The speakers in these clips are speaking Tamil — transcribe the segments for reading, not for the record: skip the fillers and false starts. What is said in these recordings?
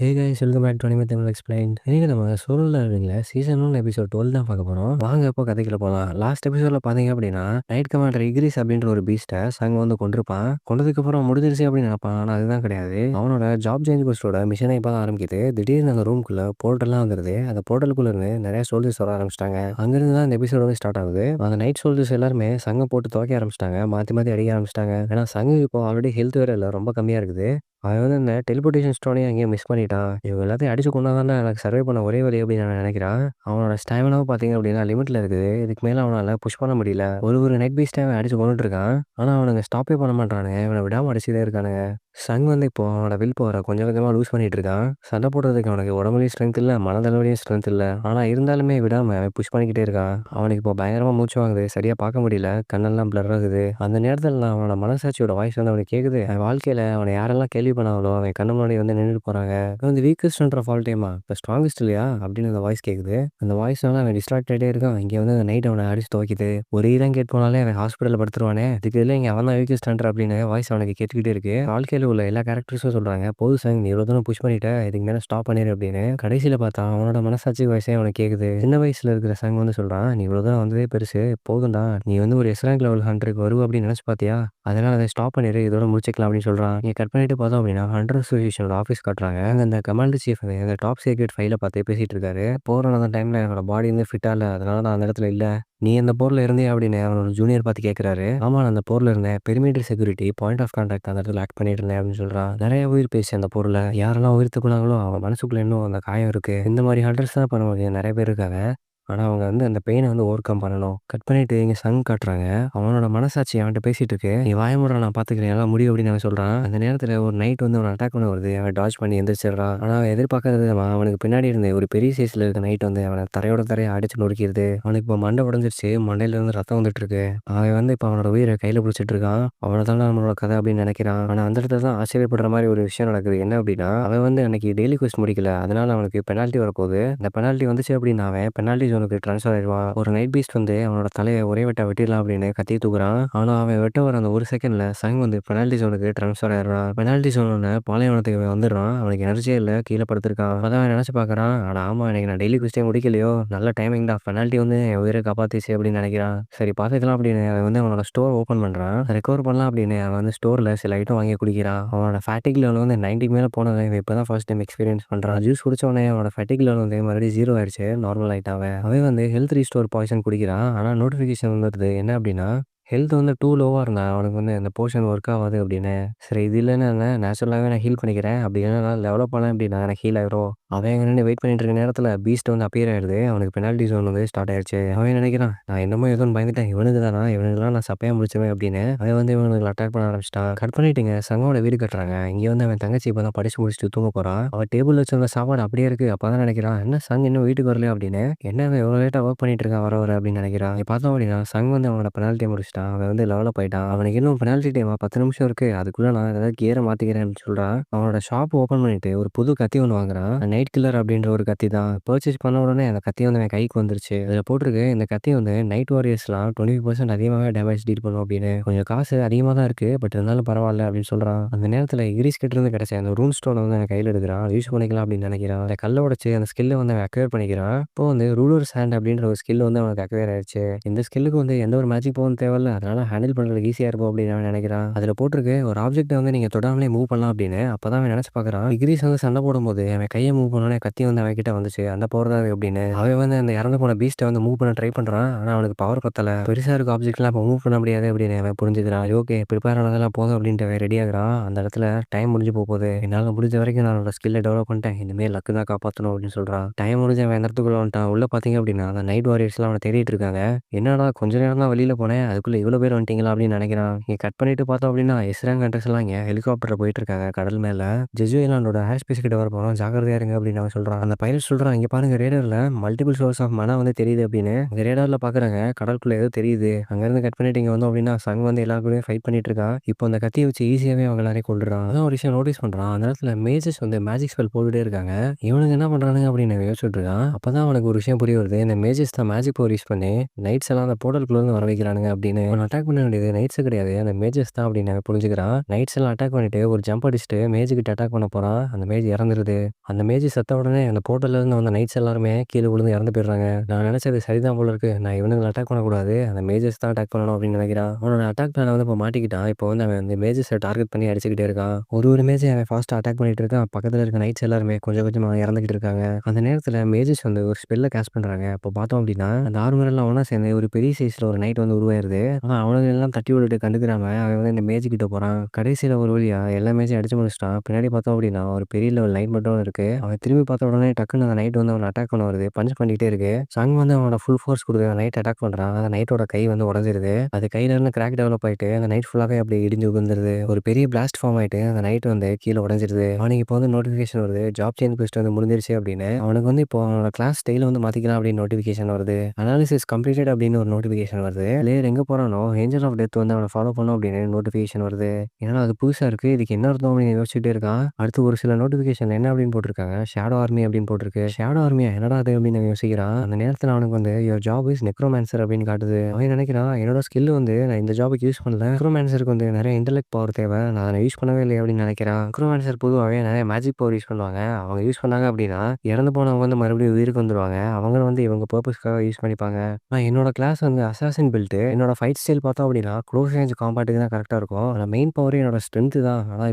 Hey guys welcome back to anime Tamil explained. இன்னைக்கு நம்ம சோலோ லெவலிங்ல சீசன் 1 எபிசோட் 12 தான் பார்க்க போறோம். வாங்க இப்போ கதைக்குள்ள போலாம். லாஸ்ட் எபிசோட்ல பாத்தீங்க அப்படின்னா நைட் கமாண்டர் இக்ரிஸ் அப்படின்ற ஒரு பீஸ்ட்டை சங் வந்து கொண்டிருப்பான். கொண்டதுக்கு அப்புறம் முடிஞ்சிருச்சு அப்படின்னு நினைப்பான். ஆனா அதுதான் கிடையாது. அவனோட ஜாப் சேஞ்ச் போஸ்டோட மிஷனை இப்போ தான் ஆரம்பிக்குது. திடீர்னு அந்த ரூம்குள்ள போர்ட்டல்லாம் வந்துருது. அந்த போர்ட்டலுக்குள்ள இருந்து நிறைய சோல்ஜர்ஸ் வர ஆரம்பிச்சிட்டாங்க. அங்கிருந்து தான் இந்த எபிசோட் வந்து ஸ்டார்ட் ஆகுது. அந்த நைட் சோல்ஜர்ஸ் எல்லாருமே சங்க போட்டு துவைக்க ஆரம்பிச்சிட்டாங்க. மாத்தி மாத்தி அடிக்க ஆரம்பிச்சிட்டாங்க. ஏன்னா சங்கு இப்போ ஆல்ரெடி ஹெல்த் வேற இல்லை, ரொம்ப கம்மியா இருக்குது. அவன் வந்து அந்த டெலிபோர்டேஷன் ஸ்டோனையும் அங்கேயும் மிஸ் பண்ணிட்டான். இவங்க எல்லாத்தையும் அடிச்சு கொண்டா தானே எனக்கு சர்வே பண்ண ஒரே வழி அப்படின்னு நான் நினைக்கிறான். அவனோட ஸ்டாமினாவும் பார்த்தீங்க அப்படின்னா லிமிட்ல இருக்குது. இதுக்கு மேலே அவனால் புஷ் பண்ண முடியல. ஒரு நைட் பீஸ்ட்டை அவன் அடிச்சு கொண்டுட்டு இருக்கான். ஆனால் அவனுங்க ஸ்டாப்பே பண்ண மாட்டானுங்க. இவனை விடாம அடிச்சுட்டே இருக்கானுங்க. சங் வந்து இப்போ அவனோட வில் பவரை கொஞ்சம் கொஞ்சமாக லூஸ் பண்ணிட்டு இருக்கான். சண்டை போடுறதுக்கு அவனுக்கு உடம்புலையும் ஸ்ட்ரென்த் இல்லை, மனதளவுலையும் ஸ்ட்ரென்த் இல்லை. ஆனால் இருந்தாலுமே விடாம அவன் புஷ் பண்ணிக்கிட்டே இருக்கான். அவனுக்கு இப்போ பயங்கரமாக மூச்சு வாங்குது, சரியாக பார்க்க முடியல, கண்ணெல்லாம் பிளர் ஆகுது. அந்த நேரத்தில் அவனோட மனசாட்சியோட வாய்ஸ் வந்து அவனுக்கு கேட்குது. அவன் வாழ்க்கையில் அவனை யாரெல்லாம் கேள்வி பண்ணாங்களோ அவன் கண்ணு முன்னாடி வந்து நின்றுட்டு போகிறாங்க. வந்து வீக்கஸ்ட் ஆஃப் ஆல் டைமா இப்போ ஸ்ட்ராங்கஸ்ட் இல்லையா அப்படின்னு அந்த வாய்ஸ் கேட்குது. அந்த வாய்ஸ்னால அவன் டிஸ்ட்ராக்ட் ஆகிட்டே இருக்கான். இங்கே வந்து அந்த நைட் அவனை அடிச்சு துவைக்குது. ஒரு ஈரம் கேட் போனாலே அவன் ஹாஸ்பிட்டலில் படுத்துருவானே, இதுக்கு இல்லை இங்கே அவன் தான் வீக்கஸ்ட் அப்படின்னு வாய்ஸ் அவனுக்கு கேட்டுக்கிட்டே இருக்கு. வாழ்க்கையில் உள்ள எல்லா கேரக்டர்ஸும் சொல்றாங்க, போது சங் நீ இவ்வளோ தூரம் புஷ் பண்ணிட்ட, இதுக்கு மேலே ஸ்டாப் பண்ணிடு அப்படின்னு. கடைசியில் பார்த்தா அவனோட மனசாட்சி வயசே அவனுக்கு கேட்குது. சின்ன வயசுல இருக்கிற சங் வந்து சொல்றான், நீ இவ்வளோ தூரம் வந்ததே பெருசு, போதும்டா, நீ வந்து ஒரு எஸ் ரேங்க் லெவல் 100க்கு வருவ அப்படின்னு நினச்சி பார்த்தியா, அதனால அதை ஸ்டாப் பண்ணிடு, இதோட முடிச்சுக்கலாம் அப்படின்னு சொல்றான். நீ கட் பண்ணிட்டு பார்த்தோம் அப்படின்னா ஹண்டர் அசோசியேஷனோட ஆஃபீஸ் காட்டுறாங்க. அங்கே அந்த கமாண்டர் சீஃப் அந்த டாப் சீக்ரெட் ஃபைலை பார்த்து பேசிட்டு இருக்காரு. போகிற அந்த டைமில் என்னோட பாடி வந்து ஃபிட்டாக இல்லை, அதனால நான் அந்த இடத்துல இல்லை, நீ அந்த போர்ல இருந்தே அப்படின்னு அவனோட ஜூனியர் பார்த்து கேட்குறாரு. ஆமா நான் அந்த போர்ல இருந்தேன், perimeter security point of contact அந்த இடத்துல ஆக்ட் பண்ணிட்டு இருந்தேன் அப்படின்னு சொல்றான். நிறைய உயிர் பேசி அந்த போர்ல யாரெல்லாம் உயிர் தூக்குனாங்களோ அவன் மனசுக்குள்ள இன்னும் அந்த காயம் இருக்கு. இந்த மாதிரி ஹண்டர்ஸ் தான் பண்ண முடியும், நிறைய பேர் இருக்காங்க. ஆனா அவங்க வந்து அந்த பெயினை வந்து ஓவர் கம் பண்ணணும். கட் பண்ணிட்டு இங்க சங் காட்டுறாங்க. அவனோட மனசாட்சி அவன்கிட்ட பேசிட்டு இருக்கு. நீ வாய மூடுறா, நான் பாத்துக்கிறேன், எல்லாம் முடியும் அப்படின்னு அவன் சொல்றான். அந்த நேரத்துல ஒரு நைட் வந்து அவன் அட்டாக் பண்ண வருது. அவன் டாஜ் பண்ணி எந்திரிச்சிடுறான். ஆனா அவன் எதிர்பார்க்கறது அவனுக்கு பின்னாடி இருந்து ஒரு பெரிய சைஸ்ல இருக்க நைட் வந்து அவனை தரையோட தரையை அடிச்சு நொறுக்கிடுது. அவனுக்கு இப்போ மண்டை உடஞ்சிருச்சு, மண்டையில இருந்து ரத்தம் வந்துட்டு இருக்கு. அவன் வந்து இப்போ அவனோட உயிரை கையில பிடிச்சிட்டு இருக்கான். அவனை தான் நம்மளோட கதை அப்படின்னு நினைக்கிறான். ஆனா அந்த இடத்துல தான் ஆச்சரியப்படுற மாதிரி ஒரு விஷயம் நடக்குது. என்ன அப்படின்னா அவன் வந்து அன்னைக்கு டெய்லி குவெஸ்ட் முடிக்கல, அதனால அவனுக்கு பெனால்ட்டி வரப்போகுது. இந்த பெனால்ட்டி வந்துச்சு அப்படின்னா அவன் பெனால்ட்டி ஜோனுக்கு ட்ரான்ஸ்ஃபர் ஆயிடுவான். ஒரு நைட் பீஸ்ட் வந்து அவனோட தலையை ஒரே வெட்ட வெட்டிடலாம் அப்படின்னு கத்தி தூக்குறான். ஆனா அவன் வெட்ட வர அந்த ஒரு செகண்ட்ல சங் வந்து பெனால்ட்டி ஜோனுக்கு ட்ரான்ஸ்ஃபர் ஆயிடுறான். பெனால்ட்டி ஜோனோட பாலைவனத்துக்கு வந்துடுறான். அவனுக்கு எனர்ஜியே இல்லை, கீழே படுத்திருக்கான். அதான் அவன் நினைச்சு பார்க்கறான், ஆனா ஆமா எனக்கு நான் டெய்லி குவெஸ்டே முடிக்கலையோ, நல்ல டைமிங் தான், பெனால்ட்டி வந்து என் உயிரை காப்பாத்திச்சு அப்படின்னு நினைக்கிறான். சரி பார்த்துக்கலாம் அப்படின்னு அவன் வந்து அவனோட ஸ்டோர் ஓப்பன் பண்றான். ரெக்கவர் பண்ணலாம் அப்படின்னு அவன் வந்து ஸ்டோர்ல சில ஐட்டம் வாங்கி குடிக்கிறான். அவனோட ஃபேட்டிக் லெவல் வந்து 90 மேல போனதை இவன் இப்பதான் ஃபர்ஸ்ட் டைம் எக்ஸ்பீரியன்ஸ் பண்றான். ஜூஸ் குடிச்ச உடனே அவனோட ஃபேட்டிக் லெவல் வந்து மறுபடியும் 0 ஆயிடுச்சு, நார்மல் ஆயிட்டான். அவன் வந்து ஹெல்த் ரீஸ்டோர் பாய்சன் குடிக்கிறான். ஆனா நோட்டிஃபிகேஷன் வந்துடுது. என்ன அப்படின்னா ஹெல்த் வந்து 2 லோவா இருந்தான். அவனுக்கு வந்து அந்த போர்ஷன் ஒர்க் ஆகாது அப்படின்னு. சரி இது இல்லைன்னு நேச்சுரலாகவே நான் ஹீல் பண்ணிக்கிறேன், அப்படி இல்லைனா நான் டெவலப் பண்ணேன் அப்படின்னா எனக்கு ஹீல் ஆயிரும். அவன் எங்க நின்று வெயிட் பண்ணிட்டு இருக்க நேரத்தில் பீஸ்ட் வந்து அப்பியர் ஆயிடுது. அவனுக்கு பெனால்ட்டி ஜோன் வந்து ஸ்டார்ட் ஆயிடுச்சு. அவன் நினைக்கிறான், நான் என்னமோ ஏதோன்னு பயந்துட்டேன், இவனுக்கு தானா, இவனுக்குலாம் நான் சப்பையா முடிச்சுவேன் அப்படின்னு. அவன் வந்து இவனுக்கு அட்டாக் பண்ண ஆரம்பிச்சிட்டான். கட் பண்ணிட்டுங்க சங்கோட வீடு கட்டுறாங்க. இங்கே வந்து அவன் தங்கச்சி இப்போ தான் படிச்சு முடிச்சுட்டு தூங்க போறான். அவன் டேபிள் வச்சிருந்த சாப்பாடு அப்படியே இருக்கு. அப்பதான் நினைக்கிறான், என்ன சங் இன்னும் வீட்டுக்கு வரலையா அப்படின்னு. என்ன அவன் எவ்வளோ லேட்டாக ஒர்க் பண்ணிட்டு இருக்கான் வர வர அப்படின்னு நினைக்கிறான். பார்த்தோம் அப்படின்னா சங் வந்து அவனோட பெனால்ட்டியை முடிச்சிட்டான். அவன் வந்து லெவலப் ஆயிட்டான். அவனுக்கு இன்னும் பெனால்ட்டி டைமா 10 நிமிஷம் இருக்கு, அதுக்குள்ள நான் ஏதாவது கியரை மாத்திக்கிறேன் அப்படின்னு சொல்றான். அவனோட ஷாப் ஓப்பன் பண்ணிட்டு ஒரு புது கத்தி ஒன்று வாங்குறான். நைட் கில்லர் அப்படின்ற ஒரு கத்தி தான். பர்ச்சேஸ் பண்ண உடனே அந்த கத்தி வந்து அவன் கைக்கு வந்துருச்சு. அதில் போட்டிருக்கு, இந்த கத்தி வந்து நைட் வாரியர்ஸ்லாம் 25% அதிகமாகவே டேமேஜ் டீல் பண்ணும் அப்படின்னு. கொஞ்சம் காசு அதிகமாக தான் இருக்கு, பட் இருந்தாலும் பரவாயில்ல அப்படின்னு சொல்றான். அந்த நேரத்தில் இங்கிலீஷ் கிட்ட இருந்து கிடைச்ச அந்த ரூன் ஸ்டோனை வந்து அவன் கையில் எடுக்கிறான். யூஸ் பண்ணிக்கலாம் அப்படின்னு நினைக்கிறான். அந்த கல்லை உடச்சு அந்த ஸ்கில்லை வந்து அவன் அக்வேர் பண்ணிக்கிறான். இப்போ வந்து ரூலர்ஸ் ஹேண்ட் அப்படின்ற ஒரு ஸ்கில் வந்து அவனுக்கு அக்வேர் ஆயிடுச்சு. இந்த ஸ்கில்லுக்கு வந்து எந்த ஒரு மேஜிக் போகும் தேவையில்ல, அதனால ஹேண்டில் பண்றதுக்கு ஈஸியா இருக்கும் அப்படின்னு அவன் நினைக்கிறான். அதுல போட்டிருக்கு, ஒரு ஆப்ஜெக்ட்டை வந்து நீங்க தொடாமலே மூவ் பண்ணலாம் அப்படின்னு. அப்பதான் அவன் நினைச்சு பார்க்கறான், இக்ரீஸ் வந்து சண்டை போடும்போது அவன் கையை மூவ் பண்ணோடனே கத்தி வந்து அவன் கிட்ட வந்துச்சு, அந்த பவர் தான் அப்படின்னு. அவன் வந்து அந்த இறந்து போன பீஸ்ட்டை வந்து மூவ் பண்ண ட்ரை பண்றான். ஆனா அவனுக்கு பவர் பத்தல. பெருசா இருக்க ஆப்ஜெக்ட்லாம் இப்போ மூவ் பண்ண முடியாது அப்படின்னு அவன் புரிஞ்சுக்கிறான். ஓகே ப்ரிப்பேர் ஆனதெல்லாம் போதும் அப்படின்ட்டு அவன் ரெடி ஆகுறான். அந்த இடத்துல டைம் முடிஞ்சு போகுது. என்னால் முடிஞ்ச வரைக்கும் நான் என்னோட ஸ்கில்லை டெவலப் பண்ணிட்டேன், இனிமேல் லக்கு தான் காப்பாற்றணும் அப்படின்னு சொல்றான். டைம் முடிஞ்ச அவன் இடத்துக்குள்ள வந்துட்டான். உள்ள பாத்தீங்க அப்படின்னா அந்த நைட் வாரியர்ஸ்லாம் அவனை தேடிட்டு இருக்காங்க. என்னடா கொஞ்ச நேரம் தான் வெளியில போனேன், அதுக்குள்ள இவ்வளோ பேர் வந்துட்டீங்களா அப்படின்னு நினைக்கிறான். இங்கே கட் பண்ணிட்டு பார்த்தோம் அப்படின்னா எஸ்ராங் கண்ட்ரஸ் எல்லாம் இங்கே ஹெலிகாப்டர் போயிட்டு இருக்காங்க கடல் மேல. ஜெஜு ஐலாண்டோட ஏர் ஸ்பேஸ் கிட்ட வர போறோம், ஜாக்கிரதையா இருங்க அப்படின்னு அவன் சொல்றான். அந்த பைலட் சொல்றான், இங்க பாருங்க ரேடர்ல மல்டிபிள் சோர்ஸ் ஆஃப் மனா வந்து தெரியுது அப்படின்னு. இந்த ரேடார்ல பாக்குறாங்க கடலுக்குள்ள ஏதோ தெரியுது. அங்க இருந்து கட் பண்ணிட்டு இங்க வந்தோம் அப்படின்னா சங் வந்து எல்லா கூடயும் ஃபைட் பண்ணிட்டு இருக்கான். இப்போ அந்த கத்தியை வச்சு ஈஸியாவே அவங்க எல்லாரையும் கொள்றான். அதான் ஒரு விஷயம் நோட்டீஸ் பண்றான். அந்த நேரத்துல மேஜஸ் வந்து மேஜிக் ஸ்பெல் போட்டுட்டே இருக்காங்க. இவனுக்கு என்ன பண்றானுங்க அப்படின்னு யோசிச்சுட்டு இருக்கான். அப்பதான் அவனுக்கு ஒரு விஷயம் புரிய வருது, இந்த மேஜஸ் தான் மேஜிக் பவர் யூஸ் பண்ணி நைட்ஸ் எல்லாம் அந்த போர்ட்டலுக்குள்ள இருந்து வர வைக்கிறானுங்க அப்படின்னு. அப்படின்னு அவன அட்டாக் பண்ண வேண்டியது நைட்ஸ் கிடையாது. அந்த மேஜர்ஸ் தான் அப்படின்னு அவன் புரிஞ்சுக்கிறான். நைட்ஸ் எல்லாம் அட்டாக் பண்ணிட்டு ஒரு ஜம்ப் அடிச்சுட்டு மேஜ் கிட்ட அட்டாக் பண்ண போறான். அந்த மேஜ் இறந்துருது. அந்த மேஜ் செத்த உடனே அந்த போர்ட்டல்ல இருந்து வந்த நைட்ஸ் எல்லாருமே கீழ விழுந்து இறந்து போயிடுறாங்க. நான் நினைச்சது சரிதான் போல இருக்கு. நான் இவனுங்கள அட்டாக் பண்ணக்கூடாது. அந்த மேஜர்ஸ் தான் அட்டாக் பண்ணணும் அப்படின்னு நினைக்கிறான். அவனோட அட்டாக் பிளான வந்து இப்ப மாட்டிக்கிட்டான். இப்போ வந்து அவன் அந்த மேஜர்ஸ டார்கெட் பண்ணி அடிச்சுக்கிட்டே இருக்கான். ஒரு மேஜை அவன் ஃபாஸ்ட்டா அட்டாக் பண்ணிட்டு இருக்கான். பக்கத்துல இருக்க நைட்ஸ் எல்லாருமே கொஞ்சம் கொஞ்சமா இறந்துகிட்டு இருக்காங்க. அந்த நேரத்துல மேஜர்ஸ் வந்து ஒரு ஸ்பெல்ல காஸ்ட் பண்றாங்க. அப்போ பார்த்தோம் அப்படின்னா, அந்த ஆர்மர் எல்லாம் ஒண்ணா சேர்ந்து ஒரு பெரிய சைஸ்ல ஒரு நைட் வந்து உருவாயிருது. ஆனா அவனுங்க எல்லாம் தட்டி விட்டுட்டு கண்டுக்கிறாம அவன் வந்து இந்த மேஜ் கிட்ட போறான். கடைசியில ஒரு வழியா எல்லா மேஜையும் அடிச்சு முடிச்சுட்டான். பின்னாடி பார்த்தோம் அப்படின்னா, ஒரு பெரிய லெவல் நைட் மட்டும் இருக்கு. அவன் திரும்பி பார்த்த உடனே டக்குன்னு அந்த நைட் வந்து அவன அட்டாக் பண்ண வருது. பஞ்ச் பண்ணிட்டே இருக்கு. சங் வந்து அவனோட ஃபுல் ஃபோர்ஸ் குடுத்து நைட் அட்டாக் பண்றான். அந்த நைட்டோட கை வந்து உடைஞ்சிருது. அது கையில இருந்து கிராக் டெவலப் ஆயிட்டு அந்த நைட் ஃபுல்லாவே அப்படியே இடிஞ்சு விழுந்துருது. ஒரு பெரிய பிளாஸ்ட் ஃபார்ம் ஆயிட்டு அந்த நைட் வந்து கீழ உடைஞ்சிருது. அவனுக்கு இப்போ வந்து நோட்டிஃபிகேஷன் வருது. ஜாப் சேஞ்ச் குவெஸ்ட் வந்து முடிஞ்சிருச்சு அப்படின்னு. அவனுக்கு வந்து இப்போ அவனோட கிளாஸ் ஸ்டைல வந்து மாத்திக்கலாம் அப்படின்னு நோட்டிஃபிகேஷன் வருது. அனாலிசிஸ் கம்ப்ளீட்டட் அப்படின்னு ஒரு நோட்டிஃபிகேஷன் வருது. பிளேயர் எங்க போறானோ ஏஞ்சல் ஆஃப் டெத் வந்து அவன ஃபாலோ பண்ணும் அப்படின்னு நோட்டிஃபிகேஷன் வருது. என்னடா அது புதுசா இருக்கு. இதுக்கு என்ன அர்த்தம் அப்படின்னு யோசிச்சுட்டே இருக்கான். அடுத்து ஒரு சில நோட்டிஃபிகேஷன்ல என்ன அப்படின்னு போட்டிருக்காங்க. ஷேடோ ஆர்மி அப்படின்னு போட்டிருக்கு. ஷேடோ ஆர்மியா என்னடா அது அப்படின்னு அவன் யோசிக்கிறான். அந்த நேரத்துல அவனுக்கு வந்து யுவர் ஜாப் இஸ் நெக்ரோமான்சர் அப்படின்னு காட்டுது. அவன் நினைக்கிறான் என்னோட ஸ்கில் வந்து நான் இந்த ஜாபுக்கு யூஸ் பண்ணல. நெக்ரோமான்சருக்கு வந்து நிறைய இன்டெலெக்ட் பவர் தேவை. நான் அதை யூஸ் பண்ணவே இல்லை அப்படின்னு நினைக்கிறான். நெக்ரோமான்சர் பொதுவாகவே நிறைய மேஜிக் பவர் யூஸ் பண்ணுவாங்க. அவங்க யூஸ் பண்ணாங்க அப்படின்னா இறந்து போனவங்க வந்து மறுபடியும் உயிருக்கு வந்துருவாங்க. அவங்க வந்து இவங்க பர்பஸ்க்காக யூஸ் பண்ணிப்பாங்க. நான் என்னோட கிளாஸ் வந்து அசாசின் பில்ட். என்னோட ஃபைட் ஸ்டைல் பார்த்தோம் அப்படின்னா க்ளோஸ் ரேஞ்ச் காம்பேட்டுக்கு தான் கரெக்டா இருக்கும். ஆனா மெயின் பவர் என்னோட ஸ்ட்ரென்த் தான்.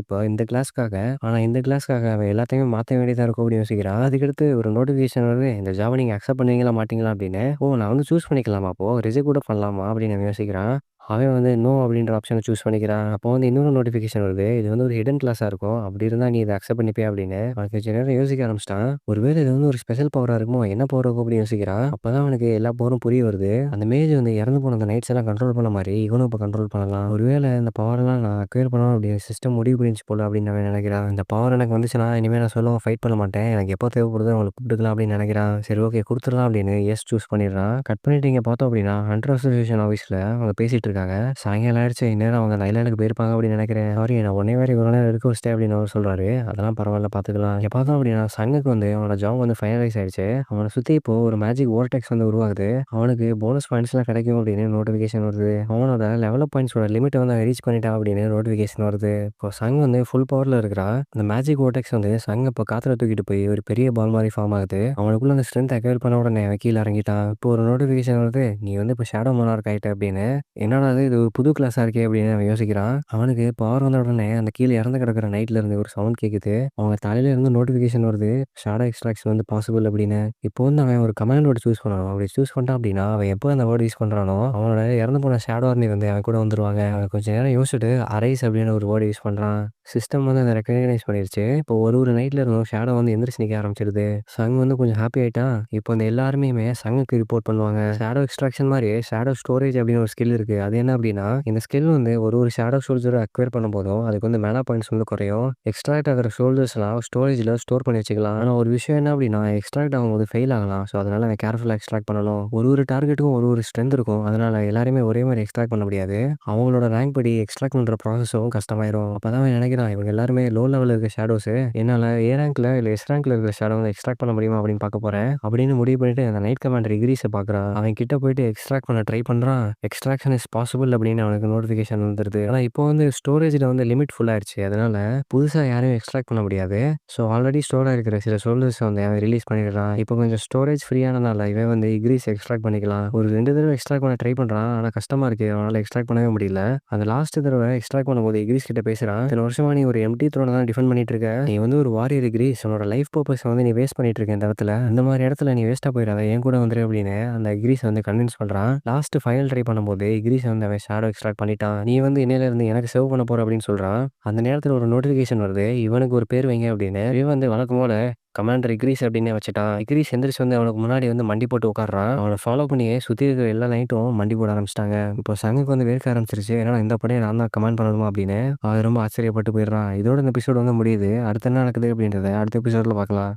இந்த கிளாஸ்க்காக அவன் எல்லாத்தையுமே மாத்த வேண்டியதா இருக்கும் அப்படின்னு யோசிக்கிறான். அதுக்கடுத்து ஒரு நோட்டிஃபிகேஷன் வருது. இந்த ஜாப நீங்க அக்செப்ட் பண்ணுவீங்களா மாட்டீங்களா அப்படின்னு. ஓ நான் வந்து சூஸ் பண்ணிக்கலாமா அப்போ ரிஜெக்ட் கூட பண்ணலாமா அப்படின்னு அவன் யோசிக்கிறான். அவன் வந்து நோ அப்படின்ற ஆப்ஷன சூஸ் பண்ணிக்கிறான். அப்போ வந்து இன்னொரு நோட்டிஃபிகேஷன் வருது. இது வந்து ஒரு ஹிடன் கிளாஸா இருக்கும். அப்படி இருந்தா நீ இத அக்செப்ட் பண்ணிப்பியா அப்படின்னு. அவன் கொஞ்ச நேரம் யோசிக்க ஆரம்பிச்சுட்டான். ஒருவேளை இது வந்து ஒரு ஸ்பெஷல் பவரா இருக்குமோ? என்ன பவர் இருக்கும் அப்படின்னு யோசிக்கிறான். அப்பதான் அவனுக்கு எல்லா பவரும் புரிய வருது. அந்த மேஜ் வந்து இறந்து போன அந்த நைட்ஸ் எல்லாம் கண்ட்ரோல் பண்ண மாரி இவனும் இப்ப கண்ட்ரோல் பண்ணலாம். ஒருவேளை இந்த பவர்லாம் நான் அக்வயர் பண்ணணும் அப்படின்னு சிஸ்டம் முடிவு பண்ணிருச்சு போல அப்படின்னு அவன் நினைக்கிறான். இந்த பவர் எனக்கு வந்துச்சுன்னா இனிமே நான் சொல்லுவேன் ஃபைட் பண்ண மாட்டேன். எனக்கு எப்போ தேவைப்படுதோ அவங்கள கூப்பிட்டுக்கலாம் அப்படின்னு நினைக்கிறான். சரி ஓகே குடுத்துடலாம் அப்படின்னு எஸ் சூஸ் பண்ணிடுறான். கட் பண்ணிட்டு இங்க பார்த்தோம் அப்படின்னா ஹண்டர் அசோசியேஷன் ஆஃபீஸ்ல அவங்க பேசிட்டு இருக்காங்க. சாயங்காலம் ஆயிடுச்சு. இந்நேரம் அவங்க அந்த ஐலேண்டுக்கு போயிருப்பாங்க அப்படின்னு நினைக்கிறேன். சாரி நான் உன்னைய வேற இவ்வளோ நேரம் இருக்க வச்சிட்டேன் அப்படின்னு அவர் சொல்றாரு. அதெல்லாம் பரவாயில்ல பார்த்துக்கலாம். இங்க பார்த்தோம் அப்படின்னா சங்குக்கு வந்து அவனோட ஜாப் வந்து ஃபைனலைஸ் ஆயிடுச்சு. அவனை சுத்தி இப்போ ஒரு மேஜிக் வோர்டெக்ஸ் வந்து உருவாகுது. அவனுக்கு போனஸ் பாயிண்ட்ஸ்லாம் கிடைக்கும் அப்படின்னு நோட்டிஃபிகேஷன் வருது. அவனோட லெவலப் பாயிண்ட்ஸோட லிமிட்ட வந்து ரீச் பண்ணிட்டான் அப்படின்னு நோட்டிஃபிகேஷன் வருது. இப்போ சங் வந்து ஃபுல் பவர்ல இருக்கிறான். அந்த மேஜிக் வோர்டெக்ஸ் வந்து சங் இப்போ காத்துல தூக்கிட்டு போய் ஒரு பெரிய பால் மாதிரி ஃபார்ம் ஆகுது. அவனுக்குள்ள அந்த ஸ்ட்ரென்த் அக்வயர் பண்ண உடனே அவன் கீழ இறங்கிட்டான். இப்போ ஒரு நோட்டிஃபிகேஷன் வருது. நீ வந்து இப்போ ஷேடோ மோனார்க் ஆயிட்ட அப்படின்னு. என்னடா இது ஒரு புது கிளாஸா இருக்கே அப்படின்னு அவன் யோசிக்கிறான். அவனுக்கு பவர் வந்த உடனே அந்த கீழ இறந்து கிடக்கிற நைட்ல இருந்து ஒரு சவுண்ட் கேக்குது. அவங்க தலையில இருந்து நோட்டிஃபிகேஷன் வருது. ஷேடோ எக்ஸ்ட்ராக்ஷன் வந்து பாசிபிள் அப்படின்னு. இப்போ வந்து அவன் ஒரு கமாண்ட் வேர்ட் சூஸ் பண்ணணும். அப்படி சூஸ் பண்ணிட்டான் அப்படின்னா அவன் எப்போ அந்த வேர்ட் யூஸ் பண்றானோ அவனோட இறந்து போன ஷேடோ ஆர்மி வந்து அவன் கூட வந்துருவாங்க. அவன் கொஞ்ச நேரம் யோசிச்சுட்டு அரைஸ் அப்படின்னு ஒரு வேர்ட் யூஸ் பண்றான். சிஸ்டம் வந்து அதை ரெகக்னைஸ் பண்ணிருச்சு. இப்போ ஒரு நைட்ல இருந்தும் ஷேடோ வந்து எந்திரிச்சு நிக்க ஆரம்பிச்சிருது. சங் வந்து கொஞ்சம் ஹாப்பி ஆயிட்டான். இப்போ இந்த எல்லாருமே சங்குக்கு ரிப்போர்ட் பண்ணுவாங்க. ஷேடோ எக்ஸ்ட்ராக்ஷன் மாதிரி ஷேடோ ஸ்டோரேஜ் அப்படின்னு ஒரு ஸ்கில் இருக்கு. அது என்ன அப்படின்னா இந்த ஸ்கில் வந்து ஒரு ஷேடோ சோல்ஜர் அக்வயர் பண்ணும்போதும் அதுக்கு வந்து மேனா பாயிண்ட்ஸ் வந்து குறையும். எக்ஸ்ட்ராக்ட் ஆகிற சோல்ஜர்ஸ்லாம் ஸ்டோரேஜ்ல ஸ்டோர் பண்ணி வச்சுக்கலாம். ஆனா ஒரு விஷயம் என்ன அப்படின்னா எக்ஸ்ட்ராக்ட் ஆகும்போது ஃபெயில் ஆகலாம். ஸோ அதனால அவன் கேர்ஃபுல்லா எக்ஸ்ட்ராக்ட் பண்ணணும். ஒரு டார்கெட்டுக்கும் ஒரு ஸ்ட்ரென்த் இருக்கும். அதனால எல்லாருமே ஒரே மாதிரி எக்ஸ்ட்ராக்ட் பண்ண முடியாது. அவங்களோட ரேங்க் படி எக்ஸ்ட்ராக்ட் பண்ற ப்ராசஸும் கஷ்டமாயிரும். அப்பதான் அவன் நினைக்கிறான் இவங்க எல்லாருமே லோ லெவல்ல இருக்க ஷேடோஸ் என்னால ஏ ரேங்க்ல இல்ல எஸ் ரேங்க்ல இருக்கிற ஷேடோ வந்து எக்ஸ்ட்ராக்ட் பண்ண முடியுமா அப்படின்னு பார்க்க போறேன் அப்படின்னு முடிவு பண்ணிட்டு அந்த நைட் கமாண்டர் இக்ரீஸை பார்க்கறான். அவன் கிட்ட போயிட்டு எக்ஸ்ட்ராக்ட் பண்ண ட்ரை பண்றான். எக்ஸ்ட்ராக்ஷன் இஸ் பாசிபிள் அப்படின்னு அவனுக்கு நோட்டிஃபிகேஷன் வந்துருது. ஆனா இப்போ வந்து ஸ்டோரேஜ்ல வந்து லிமிட் ஃபுல் ஆயிடுச்சு. அதனால புதுசா யாரையும் எக்ஸ்ட்ராக்ட் பண்ண முடியாது. ஸோ ஆல்ரெடி ஸ்டோர் ஆயிருக்கிற சில சோல்ஜர்ஸ் வந்து அவன் ரிலீஸ் பண்ணிடுறான். இப்போ கொஞ்சம் ஸ்டோரேஜ் ஃப்ரீயானனால இவன் வந்து இக்ரீஸ் எக்ஸ்ட்ராக்ட் பண்ணிக்கலாம். ஒரு 2 தடவை எக்ஸ்ட்ராக்ட் பண்ண ட்ரை பண்றான். ஆனா கஷ்டமா இருக்கு. அவனால எக்ஸ்ட்ராக்ட் பண்ணவே முடியல. அந்த லாஸ்ட் தடவை எக்ஸ்ட்ராக்ட் பண்ணும்போது இக்ரீஸ் கிட்ட பேசுறான். இத்தனை வருஷமா நீ ஒரு எம்டி த்ரோனை தான் டிஃபெண்ட் பண்ணிட்டு இருக்க. நீ வந்து ஒரு வாரியர் இக்ரீஸ். உன்னோட லைஃப் பர்பஸ் வந்து நீ வேஸ்ட் பண்ணிட்டு இருக்க இந்த இடத்துல. இந்த மாதிரி இடத்துல நீ வேஸ்டா போயிடாத. என் கூட வந்துரு அப்படின்னு அந்த இக்ரீஸ் வந்து கன்வின்ஸ் பண்றான். லாஸ்ட் ஃபைனல் ட்ரை பண்ணும்போது இக்ரீஸ் வந்து அவன் ஷேடோ எக்ஸ்ட்ராக்ட் பண்ணிட்டான். நீ வந்து இன்னையில இருந்து எனக்கு சேவ் பண்ண போற அப்படின்னு சொல்றான். அந்த நேரத்துல ஒரு நோட்டிஃபிகேஷன் வருது. இவனுக்கு ஒரு பேர் வைங்க அப்படின்னு. இவன் வந்து வழக்கம் போல கமாண்டர் இக்ரீஸ் அப்படின்னு வச்சுட்டான். இக்ரீஸ் எந்திரிச்சு வந்து அவனுக்கு முன்னாடி வந்து மண்டி போட்டு உட்கார்றான். அவனை ஃபாலோ பண்ணியே சுத்தி இருக்கிற எல்லா நைட்டும் மண்டி போட ஆரம்பிச்சிட்டாங்க. இப்போ சங்குக்கு வந்து வேர்க்க ஆரம்பிச்சிருச்சு. ஏன்னா இந்த படையை நான் தான் கமாண்ட் பண்ணணுமா அப்படின்னு அது ரொம்ப ஆச்சரியப்பட்டு போயிடுறான். இதோட இந்த எபிசோடு வந்து முடியுது. அடுத்து என்ன நடக்குது அப்படின்றத அடுத்த எபிசோட்ல பார்க்கலாம்.